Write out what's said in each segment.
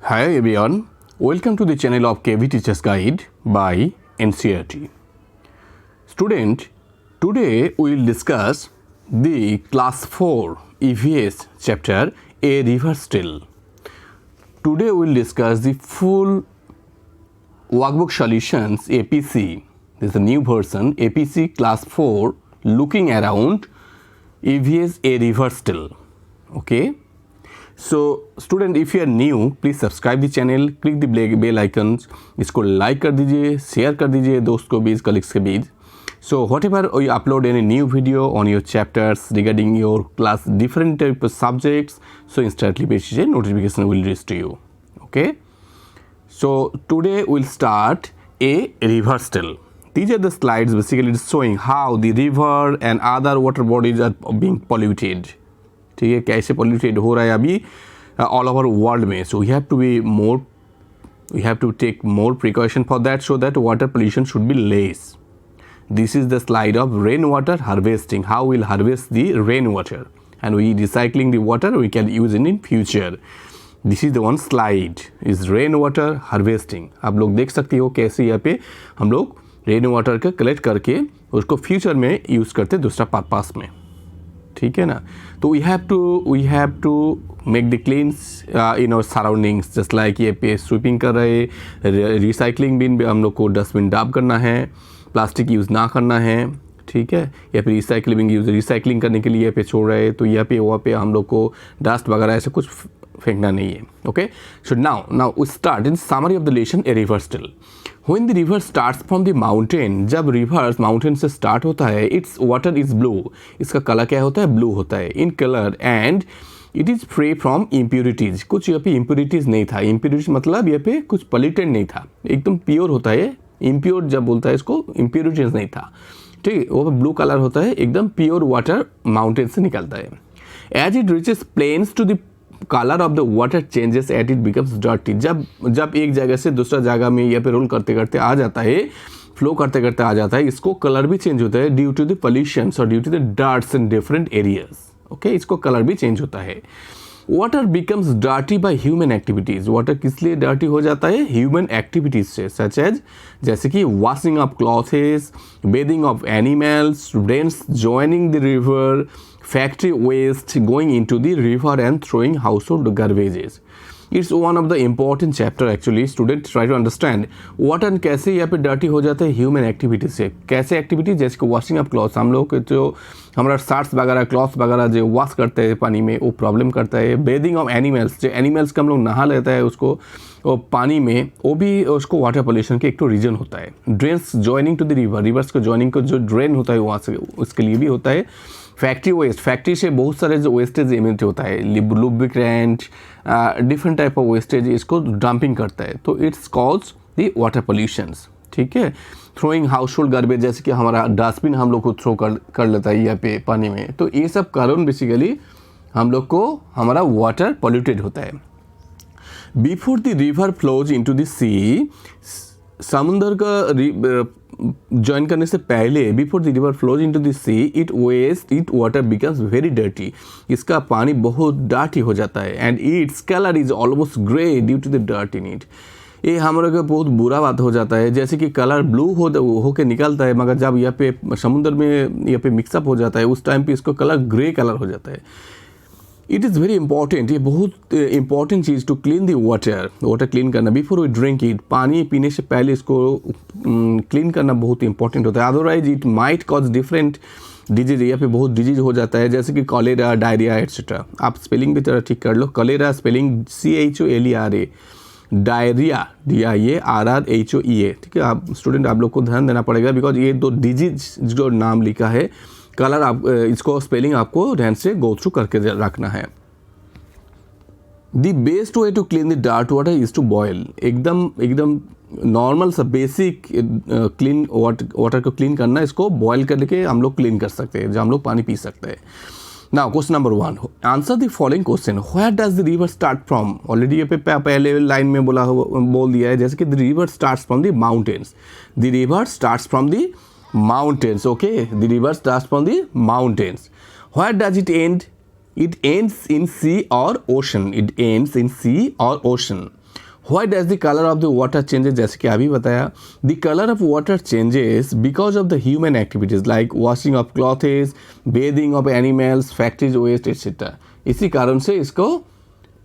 Hi everyone, welcome to the channel of KV Teachers Guide by NCERT. Student, today we will discuss the class 4 EVS chapter A River Still. Today we will discuss the full workbook solutions APC. This is a new version APC class 4 looking around EVS A River Still. Okay. So student, if you are new, please subscribe the channel, click the bell icons, इसको like कर दीजिए, share कर दीजिए दोस्त को बीच, colleagues के बीच. So whatever you upload any new video on your chapters regarding your class different type of subjects, so instantly basically notification will reach to you. Okay. So today we'll start a river still. These are the slides basically showing how the river and other water bodies are being polluted. ठीक है, कैसे polluted हो रहा है अभी all over world में. So we have to take more precaution for that so that water pollution should be less. This is the slide of rain water harvesting, how will harvest the rain water and we recycling the water we can use in future. This is the one slide is rain water harvesting. आप लोग देख सकते हो कैसे यहाँ पे हम लोग रेन वाटर का कलेक्ट करके उसको फ्यूचर में यूज़ करते दूसरा पर्पस में. ठीक है ना. तो we have to make the cleans in our surroundings, just like ये पे स्वीपिंग कर रहे, रिसाइकलिंग बिन हम लोग को डस्टबिन डाब करना है, प्लास्टिक यूज़ ना करना है. ठीक है, या फिर रिसाइकलिंग करने के लिए यहाँ पे छोड़ रहे, तो यहाँ पे वहाँ पे हम लोग को डस्ट वगैरह ऐसे कुछ फेंकना नहीं है. Okay. So now we start in summary of the lesson a river still. When the river starts from the mountain, जब रिवर्स माउंटेन से स्टार्ट होता है, इट्स वाटर इज ब्लू. इसका कलर क्या होता है? ब्लू होता है in colour. And it is free from impurities. कुछ यहाँ पे इम्प्योरिटीज़ नहीं था. इम्प्योरिटीज मतलब यहाँ पे कुछ पॉल्यूटेड नहीं था, एकदम प्योर होता है. इम्प्योर जब बोलता है इसको, इम्प्योरिटीज़ नहीं था. ठीक है, वो ब्लू कलर होता है, एकदम प्योर वाटर माउंटेन से निकलता है. As it reaches plains to the colour of the water changes at it becomes dirty. जब एक जगह से दूसरा जगह में या फिर रोल करते करते आ जाता है, फ्लो करते करते आ जाता है, इसको कलर भी चेंज होता है ड्यू टू द पॉल्यूशन और due to the dirts in different areas. Okay, इसको कलर भी चेंज होता है. Water becomes dirty by human activities. Water किस लिए डर्टी हो जाता है? ह्यूमन एक्टिविटीज़ से, सच एज जैसे कि washing of clothes, bathing of animals, drains joining the river, factory waste going into the river and throwing household garbages. It's one of the important chapter actually. Students try to understand what and कैसे यहाँ पे dirty हो जाता है human activity से. कैसे activity? जैसे कि वॉशिंग ऑफ क्लॉथ्स, हम लोग जो हमारा शर्ट्स वगैरह क्लॉथ्स वगैरह जो वॉश करते हैं पानी में, वो प्रॉब्लम करता है. बेदिंग ऑफ एनिमल्स, जो एनिमल्स का हम लोग नहा लेता है उसको वो पानी में, वो भी उसको वाटर पोल्यूशन के एक तो रीजन होता है. Drains joining two the river, reverse को जॉइनिंग को जो ड्रेन होता है वहाँ से, उसके लिए भी होता है. फैक्ट्री वेस्ट, फैक्ट्री से बहुत सारे जो वेस्टेज इमिट होता है, lubricant, different type of wastage, इसको डंपिंग करता है, तो it's calls the water pollutions. ठीक है. थ्रोइंग हाउस होल्ड गार्बेज, जैसे कि हमारा डस्टबिन हम लोग को थ्रो कर लेता है यहाँ पे पानी में, तो ये सब कारण बेसिकली हम लोग को हमारा वाटर पोल्यूटेड होता है. Before the river flows into the sea, समुंदर का ज्वाइन करने से पहले, before the river flows into the sea, it water becomes very dirty. इसका पानी बहुत डर्टी हो जाता है. And its colour is almost grey due to the dirt in it. ये हमारे को बहुत बुरा बात हो जाता है, जैसे कि कलर ब्लू हो के निकलता है, मगर जब यहाँ पे समुद्र में यहाँ पे मिक्सअप हो जाता है, उस टाइम पे इसको कलर ग्रे कलर हो जाता है. इट इज़ वेरी इंपॉर्टेंट, ये बहुत इंपॉर्टेंट चीज़ to clean the water clean करना बिफोर वी ड्रिंक इट. पानी पीने से पहले इसको क्लीन करना बहुत इंपॉर्टेंट होता है. Otherwise it might cause different disease. यहाँ पे बहुत डिजीज हो जाता है, जैसे कि कॉलेरा, डायरिया एट्सेट्रा. आप स्पेलिंग भी थोड़ा ठीक कर लो. Cholera spelling CHOLERA, diarrhoea DIARRHOEA. ठीक है, आप स्टूडेंट आप लोग को ध्यान देना पड़ेगा, बिकॉज ये दो डिजीज जो नाम लिखा है, कलर आप इसको स्पेलिंग आपको ध्यान से गो थ्रू करके रखना है. The best way to clean the dirt water is to boil. एकदम नॉर्मल सा बेसिक क्लीन वाटर को क्लीन करना, इसको बॉयल करके हम लोग क्लीन कर सकते हैं, जब हम लोग पानी पी सकते हैं. Now question number 1, answer the following question. Where does the river start from. Already ये पे पहले लाइन में बोल दिया है, जैसे कि the river starts from the mountains. The river starts from the mountains. Okay, the river starts from the mountains. Where does it end? It ends in sea or ocean. It ends in sea or ocean. Why does the color of the water changes? जैसे कि अभी बताया, the color of water changes because of the human activities like washing of clothes, bathing of animals, factories waste etc. इसी कारण से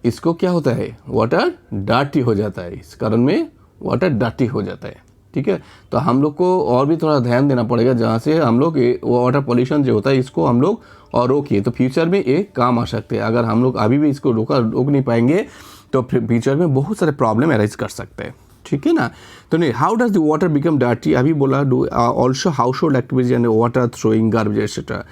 इसको क्या होता है, वाटर डर्टी हो जाता है, इस कारण में वाटर डर्टी हो जाता है। ठीक है, तो हम लोग को और भी थोड़ा ध्यान देना पड़ेगा, जहाँ से हम लोग वाटर पॉल्यूशन जो होता है इसको हम लोग और रोकिए, तो फ्यूचर में ये काम आ सकते हैं। अगर हम लोग अभी भी इसको रोक नहीं पाएंगे तो फ्यूचर में बहुत सारे प्रॉब्लम अराइज कर सकते हैं। ठीक है ना, तो नहीं, how does the water become dirty, अभी बोला do also household activities and water throwing garbage etcetera.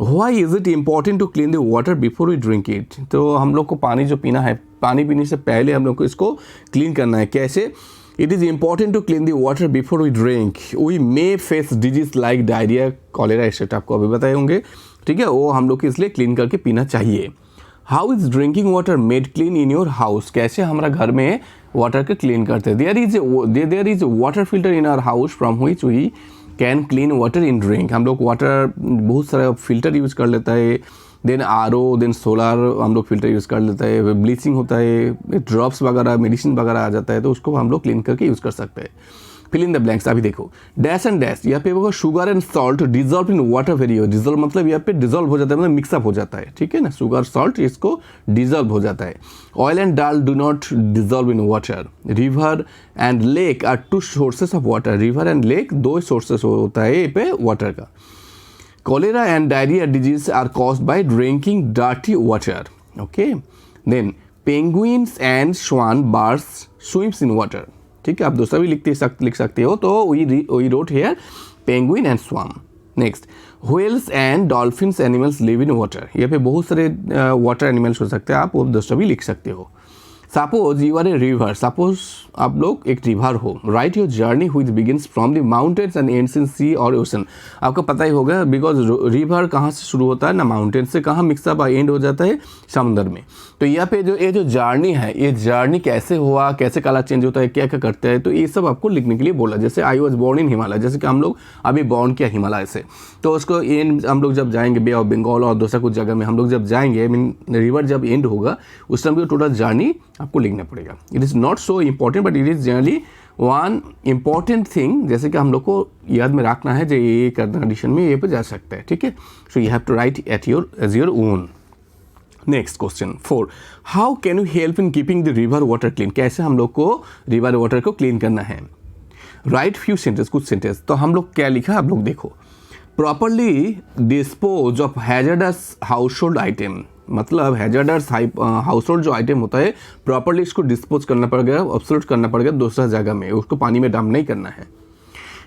Why is it important to clean the water before we drink it, तो हम लोग को पानी जो पीना है, पानी पीने से पहले हम लोग को इसको क्लीन करना है। कैसे? It is important to clean the water before we drink, we may face disease like diarrhoea, cholera etcetera, आपको अभी बताए होंगे। ठीक है, वो हम लोग को इसलिए क्लीन करके पीना चाहिए। How is drinking water made clean in your house, कैसे हमारा घर में वाटर को क्लीन करते हैं। There is water filter in our house from which we can clean water in drink, हम लोग वाटर बहुत सारा फिल्टर यूज़ कर लेता है, देन आरओ, देन सोलार हम लोग फिल्टर यूज़ कर लेता है, ब्लीचिंग होता है, ड्रॉप्स वगैरह मेडिसिन वगैरह आ जाता है, तो उसको हम लोग क्लीन करके यूज़ कर सकते हैं। फिल इन द ब्लैंक्स, अभी देखो डैश एंड डैश, यहाँ पे होगा sugar and salt dissolve in water very हो, डिजॉल्व मतलब यहाँ पे डिजॉल्व हो जाता है, मतलब मिक्सअप हो जाता है। ठीक है ना, शुगर सॉल्ट इसको डिजॉल्व हो जाता है। Oil and dal do not dissolve in water. River and lake are two sources of water, river and lake दो सोर्सेस होता है ये पे वाटर का। Cholera and diarrhea disease are caused by drinking dirty water. Okay. Then penguins and swan birds swims in water. ठीक है, आप दूसरा भी लिख सकते हो, तो we wrote here penguin and swan. Next, whales and dolphins animals live in water. यहाँ पे बहुत सारे वाटर एनिमल्स हो सकते हैं, आप वो दूसरा भी लिख सकते हो। Suppose you are a river, suppose आप लोग एक रिवर हो, write your journey which begins from the mountains and ends in sea और ओशन। आपको पता ही होगा बिकॉज रिवर कहाँ से शुरू होता है ना, माउंटेन से, कहाँ मिक्सअप एंड हो जाता है समुद्र में। तो यहाँ पे ये जो जर्नी है, ये जर्नी कैसे हुआ, कैसे कलर चेंज होता है, क्या क्या करता है, तो ये सब आपको लिखने के लिए बोला। जैसे I was born in Himalaya, जैसे कि हम लोग अभी बॉर्न किया हिमालय से, तो उसको एंड हम लोग जब जाएंगे बे ऑफ बंगाल और दूसरा कुछ जगह में हम लोग जब जाएंगे, मीन रिवर जब एंड होगा उस टाइम की टोटल जर्नी आपको लिखना पड़ेगा। It is not so important but it is generally one important thing, जैसे कि हम लोग को याद में रखना है जो ये कंडीशन में ये पे जा सकता है। ठीक है, so you have to write at your age your own. Next question 4, how can you help in keeping the river water clean, कैसे हम लोग को रिवर वाटर को क्लीन करना है। राइट फ्यू सेंटेंस, कुछ सेंटेंस। तो हम लोग क्या लिखा आप लोग देखो, properly dispose of hazardous house hold item, मतलब हैजर्डस हाउस होल्ड जो आइटम होता है प्रॉपरली इसको डिस्पोज करना पड़ेगा, ऑब्सोल्यूट करना पड़ेगा दूसरा जगह में, उसको पानी में डंप नहीं करना है।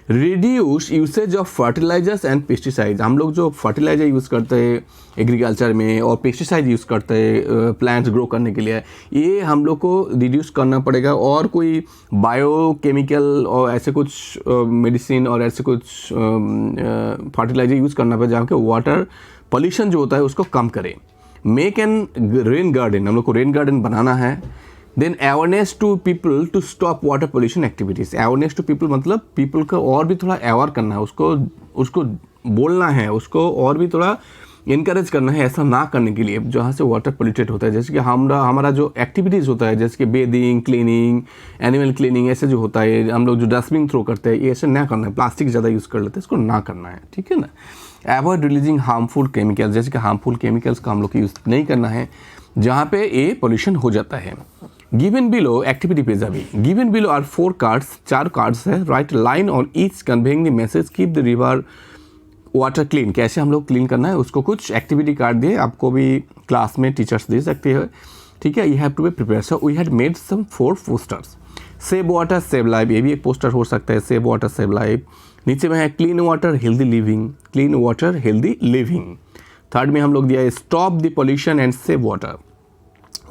Reduce usage of fertilisers and pesticides, हम लोग जो फर्टिलाइजर यूज़ करते हैं एग्रीकल्चर में और पेस्टिसाइड यूज़ करते हैं प्लांट्स ग्रो करने के लिए, ये हम लोग को रिड्यूस करना पड़ेगा। और कोई बायोकेमिकल और ऐसे कुछ मेडिसिन और ऐसे कुछ फर्टिलाइजर यूज़ करना पड़ेगा जहाँ के वाटर पॉल्यूशन जो होता है उसको कम करे। मेक एन रेन गार्डन, हम लोग को रेन गार्डन बनाना है। Then awareness to people to stop water pollution activities, awareness to people मतलब पीपल को और भी थोड़ा अवेयर करना है, उसको बोलना है, उसको और भी थोड़ा इनकरेज करना है ऐसा ना करने के लिए जहाँ से वाटर पोल्यूटेड होता है। जैसे कि हमारा जो एक्टिविटीज़ होता है जैसे कि बेदिंग, क्लीनिंग, एनिमल क्लीनिंग, ऐसे जो होता है, हम लोग जो डस्टबिन थ्रो करते हैं ये ऐसे ना करना है, प्लास्टिक ज़्यादा यूज़ कर लेते हैं, इसको ना करना है। ठीक है ना। अवॉइड रिलीजिंग हार्मफुल केमिकल्स, जैसे कि हार्मफुल केमिकल्स का हम लोग को यूज़ नहीं करना है जहाँ पे ये पोल्यूशन हो जाता है। गिवन बिलो एक्टिविटी पेज, अभी given below are 4 cards, 4 cards है। Write line on each conveying the message keep the river water clean, कैसे हम लोग क्लीन करना है उसको कुछ एक्टिविटी कार्ड दिए, आपको भी क्लास में टीचर्स दे सकते हैं। ठीक है, you have to be prepare. So we had made some 4 posters. Save water save life, ये भी एक पोस्टर हो सकता है, सेव वाटर सेव लाइफ। नीचे में है clean water healthy living, clean water healthy living. Third में हम लोग दिया है stop the pollution and save water,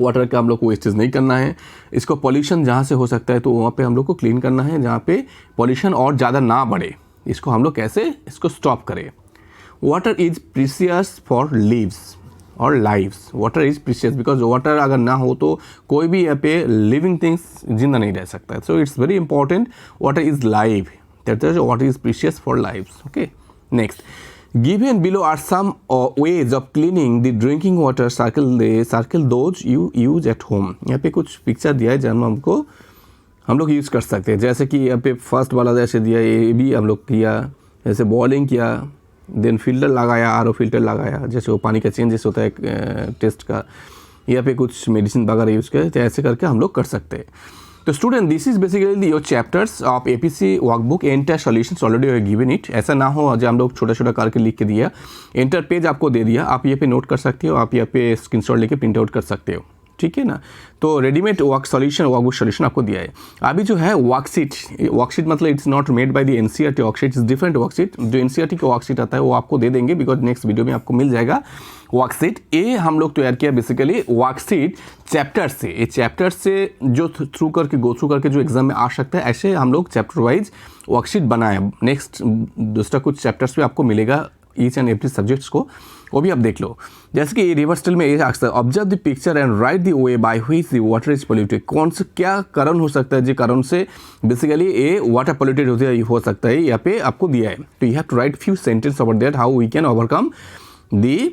water का हम लोग को वेस्टेज नहीं करना है, इसको पॉल्यूशन जहाँ से हो सकता है तो वहाँ पे हम लोग को क्लीन करना है जहाँ पे पॉल्यूशन और ज़्यादा ना बढ़े, इसको हम लोग कैसे इसको स्टॉप करें। Water is precious for lives और lives, water is precious because water अगर ना हो तो कोई भी यहाँ पे लिविंग थिंग्स जिंदा नहीं रह सकता है। So it's very important, water is live, that is water is precious for lives. Okay, next given below are some ways of cleaning the drinking water, circle those you use at home। यहाँ पे कुछ picture दिया है जहाँ हमको हम लोग use कर सकते हैं। जैसे कि यहाँ पे फर्स्ट वाला जैसे दिया, ये भी हम लोग किया, जैसे बॉलिंग किया, देन फिल्टर लगाया, आरओ फिल्टर लगाया, जैसे वो पानी का चेंजेस होता है टेस्ट का, यहाँ पे कुछ मेडिसिन वगैरह यूज़ करें, तो ऐसे करके हम लोग कर सकते हैं। तो student, this is basically your chapters of APC workbook. Entire solutions already have given it. ऐसा ना हो जो हम लोग छोटा छोटा करके लिख के दिया, एंटर पेज आपको दे दिया, आप ये पे नोट कर सकते हो, आप यहाँ पे स्क्रीनशॉट लेके प्रिंट आउट कर सकते हो, ठीक है ना। तो रेडीमेड वर्कबुक सॉल्यूशन आपको दिया है। अभी जो है वर्कशीट मतलब it's not made by the NCERT worksheet, is different worksheet. जो एनसीईआरटी का वर्कशीट आता है वो आपको दे देंगे, बिकॉज नेक्स्ट वीडियो में आपको मिल जाएगा वर्कशीट। ये हम लोग तैयार किया बेसिकली वर्कशीट चैप्टर से। ये चैप्टर से जो गो थ्रू करके जो एग्जाम में आ सकता है, ऐसे हम लोग चैप्टर वाइज वर्कशीट बनाए। नेक्स्ट दूसरा कुछ चैप्टर्स में आपको मिलेगा ईच एंड एवरी सब्जेक्ट्स को, वो भी आप देख लो। जैसे कि रिवर्स स्टाइल में ये अक्सर observe the picture and write the way by which the water is polluted. कौन से क्या कारण हो सकता है जो कारण से बेसिकली ये वाटर पोल्यूटेड हो सकता है, यहाँ पे आपको दिया है। तो you have to write few sentence about that how we can overcome the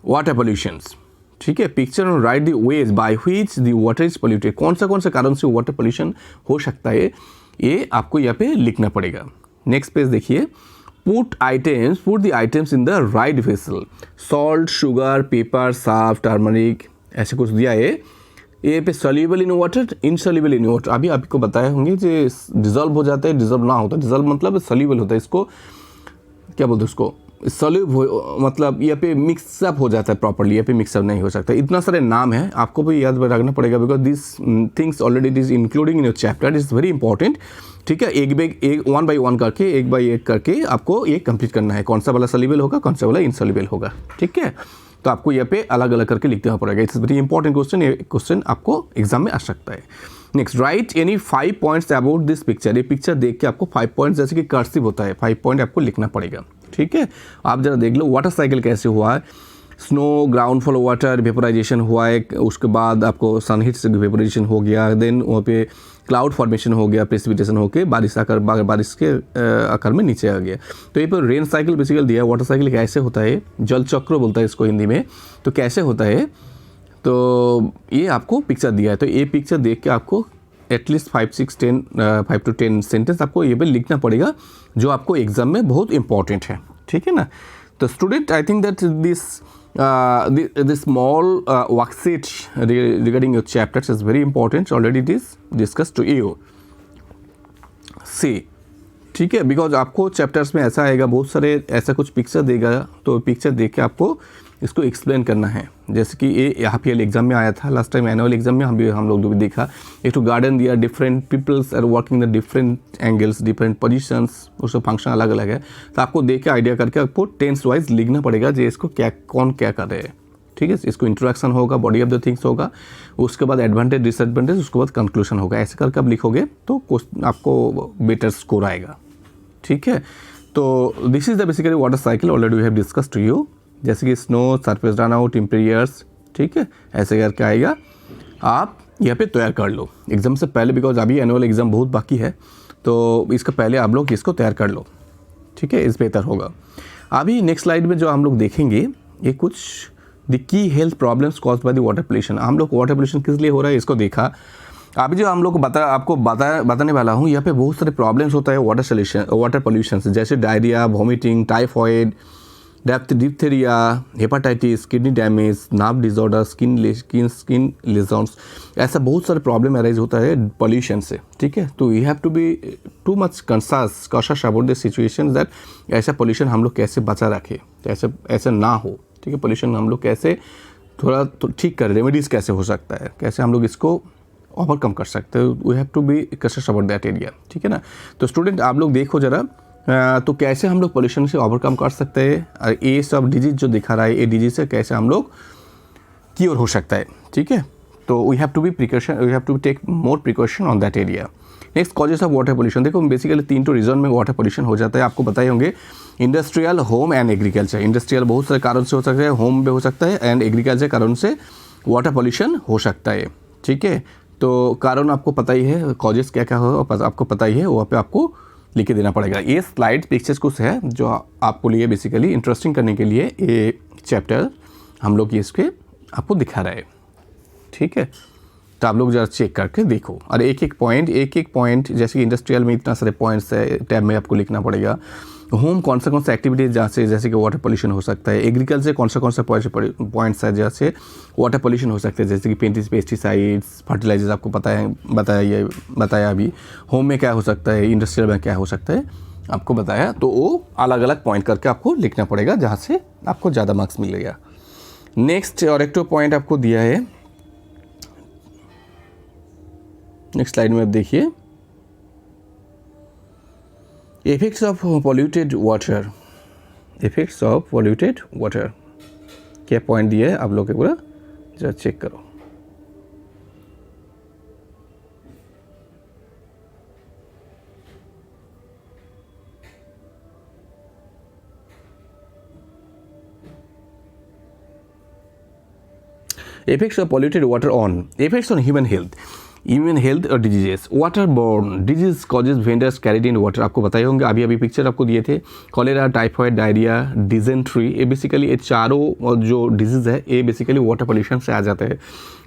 water pollutions, ठीक है। Picture and write the ways by which the water is polluted. कौन सा कारण से वाटर पोल्यूशन हो सकता है, ये आपको यहाँ पे लिखना पड़ेगा। नेक्स्ट पेज देखिए, put the items in the right vessel, salt, sugar, pepper, salt, turmeric, ऐसे कुछ दिया है। ये पे soluble in water, insoluble in water। अभी आपको बताए होंगे जो डिजॉल्व हो जाता है, डिजॉल्व ना होता है। डिजॉल्व मतलब soluble होता है, इसको क्या बोलते हैं, उसको सॉल्यूब मतलब यहाँ पे मिक्सअप हो जाता है प्रॉपरली, यहाँ पे मिक्सअप नहीं हो सकता। इतना सारे नाम है, आपको भी याद रखना पड़ेगा, because this things already it is including in your chapter, is very important, ठीक है। एक वन बाई वन करके, एक बाई एक करके आपको ये कंप्लीट करना है। कौन सा वाला सॉल्यूबल होगा, कौन सा वाला इनसॉल्यूबल होगा, ठीक है। तो आपको यहाँ पे अलग अलग करके लिखते हुआ पड़ेगा। इट्स वेरी इंपॉर्टेंट क्वेश्चन, ये क्वेश्चन आपको एग्जाम में आ सकता है। Next, right any 5 points about this picture. ये पिक्चर देख के आपको 5 पॉइंट्स, जैसे कि कर्सिव होता है, 5 पॉइंट आपको लिखना पड़ेगा, ठीक है। आप जरा देख लो वाटर साइकिल कैसे हुआ है। Snow, ground fall water, vaporisation हुआ है, उसके बाद आपको सनहीट से वेपोराइजेशन हो गया, देन वहाँ पे क्लाउड फॉर्मेशन हो गया, प्रेसिपिटेशन होके बारिश के आकार में नीचे आ गया। तो ये पर रेन साइकिल बेसिकली दिया है। वाटर साइकिल कैसे होता है, जल चक्र बोलता है इसको हिंदी में। तो कैसे होता है, तो ये आपको पिक्चर दिया है। तो ये पिक्चर देख के आपको एटलीस्ट 5 to 10 सेंटेंस आपको ये पे लिखना पड़ेगा, जो आपको एग्जाम में बहुत इंपॉर्टेंट है, ठीक है ना। तो student, I think that this small worksheet regarding your chapters is very important. Already it is discussed to you. See, ठीक है, बिकॉज आपको चैप्टर्स में ऐसा आएगा, बहुत सारे ऐसा कुछ पिक्चर देगा, तो पिक्चर देख के आपको इसको एक्सप्लेन करना है। जैसे कि ये यहाँ पे एग्जाम में आया था लास्ट टाइम, एनुअल एग्जाम में हम लोग भी देखा। एक तो गार्डन दिया, different peoples are working the different angles, different positions, उसका फंक्शन अलग अलग है। तो आपको देख के आइडिया करके आपको टेंस वाइज लिखना पड़ेगा, जो इसको कौन क्या कर रहे हैं, ठीक है। इसको इंट्रोडक्शन होगा, बॉडी ऑफ द थिंग्स होगा, उसके बाद एडवांटेज डिसएडवांटेज, उसके बाद कंक्लूजन होगा। ऐसे करके आप लिखोगे तो आपको बेटर स्कोर आएगा, ठीक है। तो this is the basically water cycle, already we have discuss to you. जैसे कि snow, surface run out, temperatures, ठीक है, ऐसे करके आएगा। आप यहाँ पे तैयार कर लो एग्जाम से पहले, बिकॉज अभी एनुअल एग्जाम बहुत बाकी है, तो इसका पहले आप लोग इसको तैयार कर लो, ठीक है, इस बेहतर होगा। अभी नेक्स्ट स्लाइड में जो हम लोग देखेंगे, ये कुछ the key health problems caused by the water pollution. हम लोग वाटर पोल्यूशन किस लिए हो रहा है इसको देखा। अभी जो हम लोग आपको बताने वाला हूँ, यहाँ पे बहुत सारे प्रॉब्लम्स होता है वाटर पोल्यूशन से, जैसे diarrhoea, vomiting, typhoid, diphtheria, hepatitis, kidney damage, nerve disorder, skin lesions, ऐसा बहुत सारे प्रॉब्लम अराइज होता है पोल्यूशन से, ठीक है। तो you have to be too much conscious about the situation that ऐसा पोल्यूशन हम लोग कैसे बचा रखें, ऐसा ना हो, ठीक है। पोल्यूशन हम लोग कैसे थोड़ा ठीक कर, रेमेडीज़ कैसे हो सकता है, कैसे हम लोग इसको ओवरकम कर सकते हैं। We have to be conscious about that area, ठीक है ना। तो स्टूडेंट, आप लोग देखो जरा, तो कैसे हम लोग पोल्यूशन से ओवरकम कर सकते हैं, और ये सब डिजीज जो दिखा रहा है, ये डिजीज से कैसे हम लोग क्योर हो सकता है, ठीक है। तो we have to take more precaution on that area. Next, causes of water pollution. देखो बेसिकली 3 रीजन में वाटर पोल्यूशन हो जाता है, आपको बताए होंगे। Industrial, home and agriculture. Industrial बहुत सारे कारण से हो सकता है, होम में हो सकता है, एंड एग्रीकल्चर कारण से वाटर पोल्यूशन हो सकता है, ठीक है। तो कारण आपको पता ही है, कॉजेस क्या क्या हो आपको पता ही है, वहाँ पे आपको लिख के देना पड़ेगा। ये स्लाइड पिक्चर्स कुछ है जो आपको लिए बेसिकली इंटरेस्टिंग करने के लिए ये चैप्टर हम लोग इसके आपको दिखा रहे हैं, ठीक है। तो आप लोग ज़रा चेक करके देखो। और एक एक पॉइंट जैसे कि इंडस्ट्रियल में इतना सारे पॉइंट्स है, टैब में आपको लिखना पड़ेगा। होम कौन सा एक्टिविटीज़ जैसे कि वाटर पोल्यूशन हो सकता है। एग्रीकल्चर कौन सा पॉइंट्स है जैसे वाटर पोल्यूशन हो सकता है, जैसे कि पेस्टिसाइड्स, फर्टिलाइजर्स आपको बताया अभी। होम में क्या हो सकता है, इंडस्ट्रियल में क्या हो सकता है आपको बताया। तो वो अलग अलग पॉइंट करके आपको लिखना पड़ेगा, जहाँ से आपको ज़्यादा मार्क्स मिलेगा। नेक्स्ट और एक तो पॉइंट आपको दिया है, नेक्स्ट स्लाइड में आप देखिए, effects of polluted water. Effects of polluted water क्या पॉइंट दिया है आप लोग के पूरा जरा चेक करो। Effects of polluted water on. Effects on human health और diseases. Water borne disease causes vendors carried in water आपको बताए होंगे, अभी पिक्चर आपको दिए थे। कॉलेरा, टाइफाइड, डायरिया, डिजेंट्री, ये बेसिकली ये चारों जो डिजीज़ है ये बेसिकली वाटर पोल्यूशन से आ जाते हैं।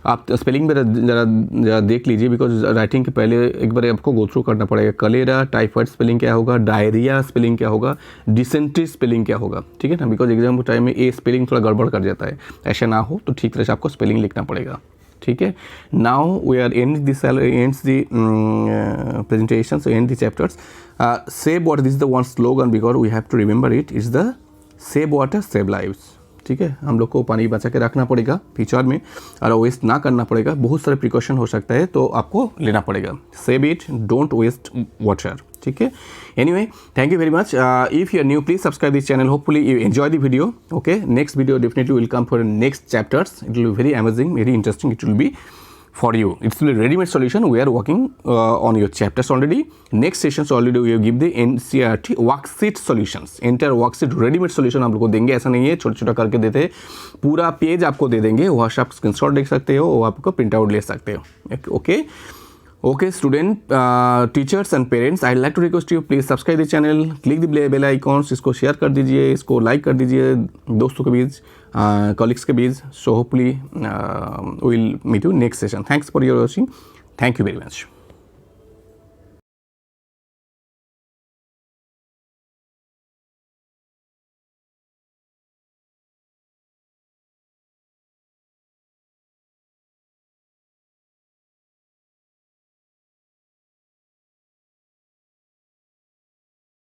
आप स्पेलिंग में जरा देख लीजिए, बिकॉज राइटिंग के पहले एक बार आपको गो थ्रू करना पड़ेगा। कॉलेरा, टाइफाइड स्पेलिंग क्या होगा, डायरिया स्पेलिंग क्या होगा, डिसेंट्री स्पेलिंग क्या होगा, ठीक है ना। बिकॉज एग्जाम के टाइम में ये स्पेलिंग थोड़ा गड़बड़ कर जाता है, ऐसा ना हो तो ठीक तरह से आपको स्पेलिंग लिखना पड़ेगा, ठीक है। Now we are end the presentation, so end the chapters. Save water, this is the one slogan because we have to remember it, is the save water save lives, ठीक है। हम लोग को पानी बचा के रखना पड़ेगा फ्यूचर में, और वेस्ट ना करना पड़ेगा। बहुत सारे प्रिकॉशन हो सकता है तो आपको लेना पड़ेगा। Save it, don't waste water, ठीक है। Anyway, thank you very much. If you are new, please subscribe this channel. Hopefully you enjoy the video. Okay, next video definitely will come for next chapters. It will be very amazing, very interesting it will be for you. It's a ready-made solution. We are working on your chapters already. Next sessions already we will give the NCERT worksheet solutions. Entire worksheet ready-made solution हम लोग को देंगे, ऐसा नहीं है छोटा-छोटा करके देते हैं, पूरा पेज आपको दे देंगे। वहाँ से आप स्क्रीनशॉट देख सकते हो, वो आपको प्रिंट आउट ले सकते हो। Okay student, teachers and parents, I like to request you please subscribe the channel, click the bell icons, इसको शेयर कर दीजिए, इसको लाइक कर दीजिए दोस्तों के बीच, कॉलिग्स के बीच। So hopefully will meet you next session. Thanks for your watching, thank you very much.